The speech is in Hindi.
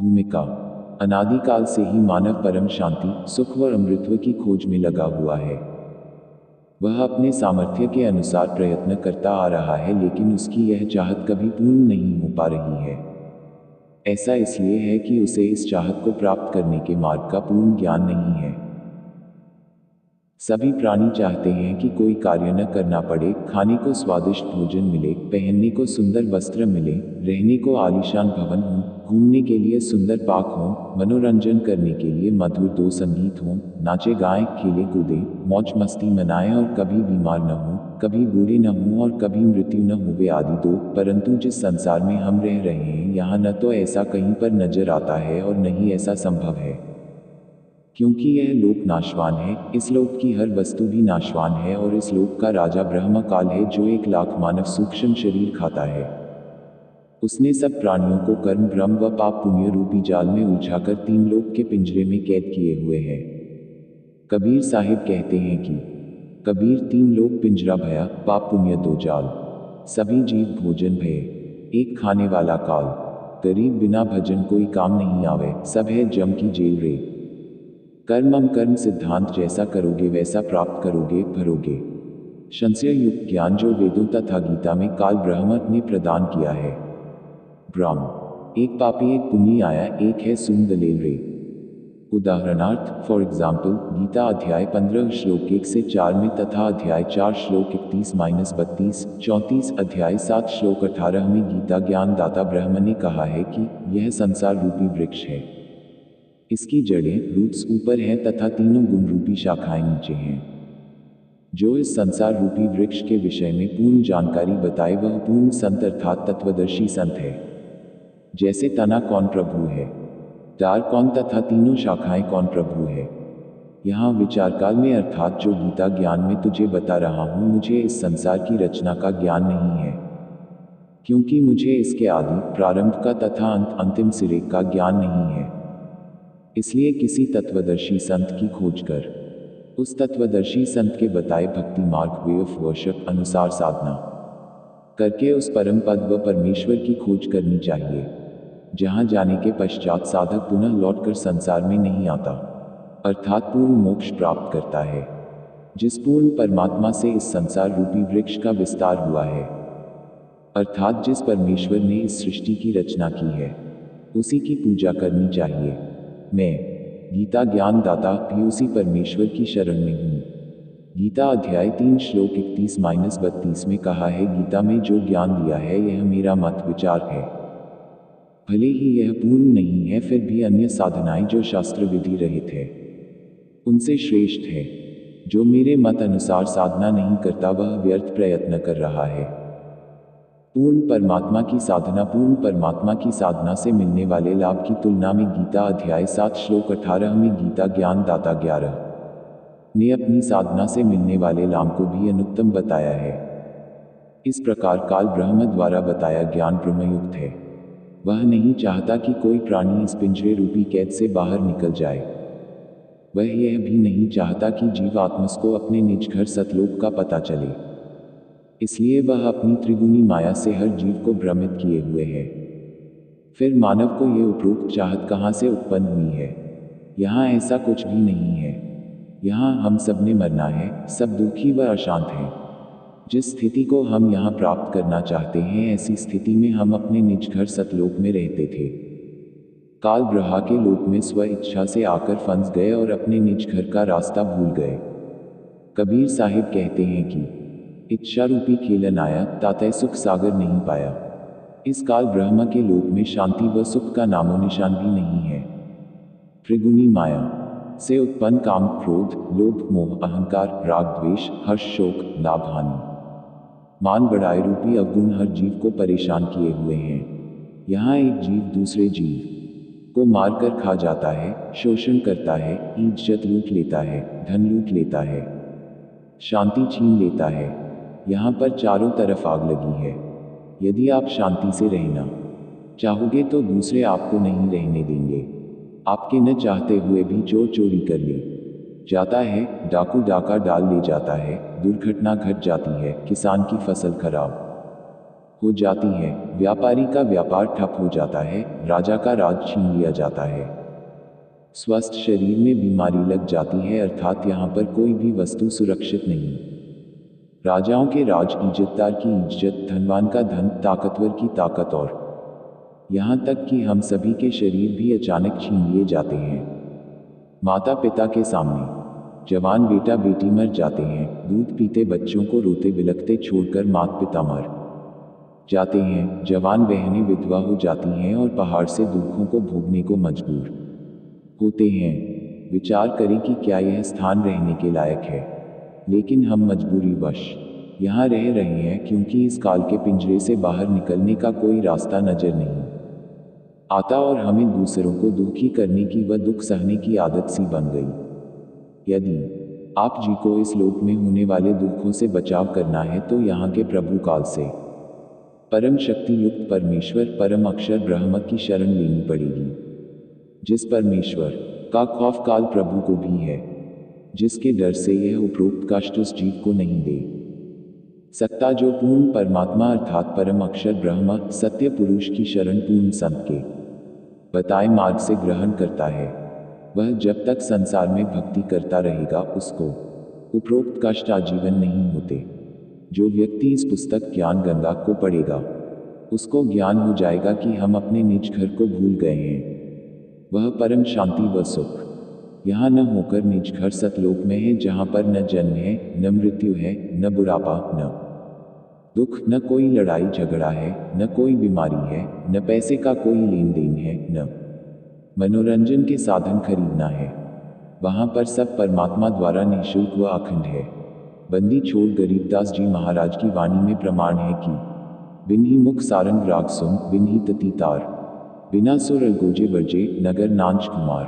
भूमिका। अनादिकाल से ही मानव परम शांति, सुख व अमृतत्व की खोज में लगा हुआ है। वह अपने सामर्थ्य के अनुसार प्रयत्न करता आ रहा है, लेकिन उसकी यह चाहत कभी पूर्ण नहीं हो पा रही है। ऐसा इसलिए है कि उसे इस चाहत को प्राप्त करने के मार्ग का पूर्ण ज्ञान नहीं है। सभी प्राणी चाहते हैं कि कोई कार्य न करना पड़े, खाने को स्वादिष्ट भोजन मिले, पहनने को सुंदर वस्त्र मिले, रहने को आलीशान भवन हो, घूमने के लिए सुंदर पार्क हो, मनोरंजन करने के लिए मधुर दो संगीत हो, नाचे गाएं, खेले कूदे, मौज मस्ती मनाएं और कभी बीमार न हो, कभी बूढ़े न हो और कभी मृत्यु न होवे आदि। दो परंतु जिस संसार में हम रह रहे हैं, यहाँ न तो ऐसा कहीं पर नजर आता है और न ही ऐसा संभव है। क्योंकि यह लोक नाशवान है, इस लोक की हर वस्तु भी नाशवान है और इस लोक का राजा ब्रह्म काल है, जो 1,00,000 मानव सूक्ष्म शरीर खाता है। उसने सब प्राणियों को कर्म ब्रह्म व पाप पुण्य रूपी जाल में उलझाकर 3 लोक के पिंजरे में कैद किए हुए है। कबीर साहिब कहते हैं कि कबीर 3 लोक पिंजरा भया, पाप पुण्य दो जाल। सभी जीव भोजन भये, एक खाने वाला काल। गरीब बिना भजन कोई काम नहीं आवे, सब है जम की जेल रे। कर्मम कर्म सिद्धांत जैसा करोगे वैसा प्राप्त करोगे, भरोगे। संशय युक्त ज्ञान जो वेदों तथा गीता में काल ब्रह्म ने प्रदान किया है। ब्रह्म एक पापी एक पुण्य आया, एक है सून दलेल रे। उदाहरणार्थ, फॉर एग्जाम्पल, गीता अध्याय 15 श्लोक 1 से 4 में तथा अध्याय 4 श्लोक 31-32, 34 अध्याय 7 श्लोक 18 में गीता ज्ञान दाता ब्रह्म ने कहा है कि यह संसार रूपी वृक्ष है। इसकी जड़ें, रूट्स ऊपर हैं तथा तीनों गुण रूपी शाखाएं नीचे हैं। जो इस संसार रूपी वृक्ष के विषय में पूर्ण जानकारी बताए वह पूर्ण संत अर्थात तत्वदर्शी संत है। जैसे तना कौन प्रभु है, डार कौन तथा तीनों शाखाएं कौन प्रभु है। यहाँ विचारकाल में अर्थात जो गीता ज्ञान में तुझे बता रहा हूँ, मुझे इस संसार की रचना का ज्ञान नहीं है, क्योंकि मुझे इसके आदि, प्रारंभ का तथा अंत, अंतिम सिरे का ज्ञान नहीं है। इसलिए किसी तत्वदर्शी संत की खोज कर उस तत्वदर्शी संत के बताए भक्ति मार्ग वे ऑफ वर्शिप अनुसार साधना करके उस परम पद व परमेश्वर की खोज करनी चाहिए, जहां जाने के पश्चात साधक पुनः लौटकर संसार में नहीं आता, अर्थात पूर्ण मोक्ष प्राप्त करता है। जिस पूर्ण परमात्मा से इस संसार रूपी वृक्ष का विस्तार हुआ है, अर्थात जिस परमेश्वर ने इस सृष्टि की रचना की है, उसी की पूजा करनी चाहिए। मैं गीता ज्ञान दाता भी उसी परमेश्वर की शरण में हूँ। गीता अध्याय 3 श्लोक 31-32 में कहा है, गीता में जो ज्ञान दिया है यह मेरा मत विचार है। भले ही यह पूर्ण नहीं है, फिर भी अन्य साधनाएं जो शास्त्र विधि रहित है उनसे श्रेष्ठ है। जो मेरे मत अनुसार साधना नहीं करता वह व्यर्थ प्रयत्न कर रहा है। पूर्ण परमात्मा की साधना से मिलने वाले लाभ की तुलना में गीता अध्याय 7 श्लोक 18 में गीता ज्ञान दाता 11 ने अपनी साधना से मिलने वाले लाभ को भी अनुत्तम बताया है। इस प्रकार काल ब्रह्म द्वारा बताया ज्ञान ब्रह्मयुक्त है। वह नहीं चाहता कि कोई प्राणी इस पिंजरे रूपी कैद से बाहर निकल जाए। वह यह भी नहीं चाहता कि जीवात्मस को अपने निज घर सतलोक का पता चले। इसलिए वह अपनी त्रिगुणी माया से हर जीव को भ्रमित किए हुए है। फिर मानव को ये उपरोक्त चाहत कहाँ से उत्पन्न हुई है? यहाँ ऐसा कुछ भी नहीं है। यहाँ हम सब ने मरना है, सब दुखी व अशांत हैं। जिस स्थिति को हम यहाँ प्राप्त करना चाहते हैं, ऐसी स्थिति में हम अपने निज घर सतलोक में रहते थे। काल ब्रहा के लोक में स्व इच्छा से आकर फंस गए और अपने निज घर का रास्ता भूल गए। कबीर साहिब कहते हैं कि इच्छा रूपी खेलन आया, तातय सुख सागर नहीं पाया। इस काल ब्रह्म के लोक में शांति व सुख का नामो निशान भी नहीं है। त्रिगुणी माया से उत्पन्न काम, क्रोध, लोभ, मोह, अहंकार, राग, द्वेष, हर्ष, शोक, लाभ, हानि, मान बढ़ाए रूपी अवगुण हर जीव को परेशान किए हुए हैं। यहाँ एक जीव दूसरे जीव को मारकर खा जाता है, शोषण करता है, इज्जत लूट लेता है, धन लूट लेता है, शांति छीन लेता है। यहाँ पर चारों तरफ आग लगी है। यदि आप शांति से रहना चाहोगे तो दूसरे आपको नहीं रहने देंगे। आपके न चाहते हुए भी चोर चोरी कर ले जाता है, डाकू डाका डाल ले जाता है, दुर्घटना घट जाती है, किसान की फसल खराब हो जाती है, व्यापारी का व्यापार ठप हो जाता है, राजा का राज छीन लिया जाता है। स्वस्थ शरीर में बीमारी लग जाती है, अर्थात यहाँ पर कोई भी वस्तु सुरक्षित नहीं। राजाओं के राज, इज्जतदार की इज्जत, धनवान का धन, ताकतवर की ताकत और यहाँ तक कि हम सभी के शरीर भी अचानक छीन लिए जाते हैं। माता पिता के सामने जवान बेटा बेटी मर जाते हैं, दूध पीते बच्चों को रोते बिलखते छोड़कर माता पिता मर जाते हैं, जवान बहनें विधवा हो जाती हैं और पहाड़ से दुखों को भोगने को मजबूर होते हैं। विचार करें कि क्या यह स्थान रहने के लायक है, लेकिन हम मजबूरीवश यहाँ रह रहे हैं क्योंकि इस काल के पिंजरे से बाहर निकलने का कोई रास्ता नजर नहीं आता और हमें दूसरों को दुखी करने की व दुख सहने की आदत सी बन गई। यदि आप जी को इस लोक में होने वाले दुखों से बचाव करना है तो यहाँ के प्रभु काल से परम शक्ति युक्त परमेश्वर परम अक्षर ब्रह्म की शरण लेनी पड़ेगी, जिस परमेश्वर का खौफ काल प्रभु को भी है, जिसके डर से यह उपरोक्त कष्ट उस जीव को नहीं दे सकता, जो पूर्ण परमात्मा अर्थात परम अक्षर ब्रह्म सत्य पुरुष की शरण पूर्ण संत के बताए मार्ग से ग्रहण करता है। वह जब तक संसार में भक्ति करता रहेगा उसको उपरोक्त कष्ट आजीवन नहीं होते। जो व्यक्ति इस पुस्तक ज्ञान गंगा को पढ़ेगा उसको ज्ञान हो जाएगा कि हम अपने निज घर को भूल गए हैं। वह परम शांति व सुख यहाँ न होकर निज घर सतलोक में है, जहाँ पर न जन्म है, न मृत्यु है, न बुढ़ापा, न दुख, न कोई लड़ाई झगड़ा है, न कोई बीमारी है, न पैसे का कोई लेन देन है, न मनोरंजन के साधन खरीदना है। वहाँ पर सब परमात्मा द्वारा निःशुल्क व अखंड है। बंदी छोड़ गरीबदास जी महाराज की वाणी में प्रमाण है कि बिन ही मुख सारंग राग सुन, बिन ही तती तार, बिना सुर अलगोजे बरजे, नगर नांच कुमार।